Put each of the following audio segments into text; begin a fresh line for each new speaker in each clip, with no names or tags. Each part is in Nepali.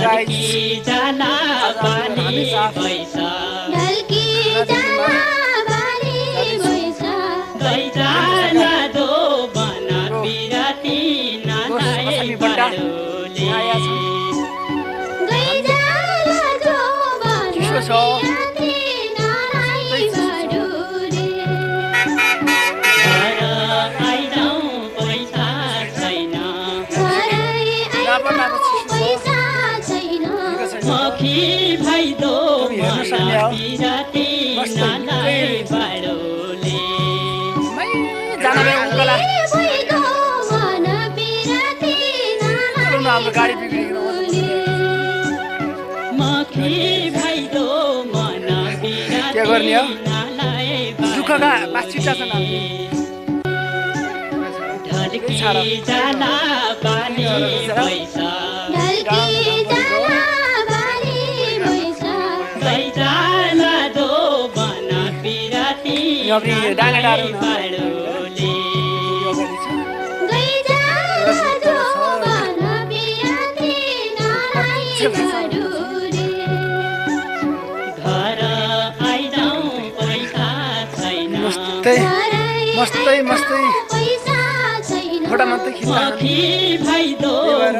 गाइस
जाला बाली पैसा
ढल्की जाला बाली पैसा
गैजाला दो बना बिराती नालाए बाडोले
गैजाला दो बना
चिसो छ
बिराती नालाए बाडोले
घर आइदाउ पैसा छैन
पैसा छैन
मखी भाइदो बना बिराती नालाए बाडोले
जाना बे उकाला
भइदो मन बिराती
चलो न हाम्रो गाडी बिग्रियो
मखी भाइदो मन
के गर्ने हो?
नालाए
दुःखका बाछिटा छन् हामी
ढल्की जाला बाली पैसा
ढल्की जाला बाली पैसा
गैजाला दो बना बिराती
यहाँ पनि डाँडा डाँडा
बाडोले
गैजाला दो बना बिराती नालाए बाडोले
घर आइदाउ पैसा छैन
मस्तै मस्तै
पैसा छैन
फोटा मात्रै खिच्दा
मखी भाइदो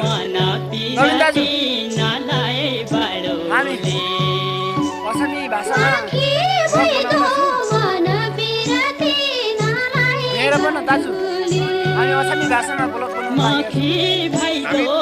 मन बिराती नालाए बाडोले
असमी भाषामा
के भइदो मन बिराती नालाए
हेर पनि दाजु हामी असमी भाषामा बोल्नु
मखी भाइदो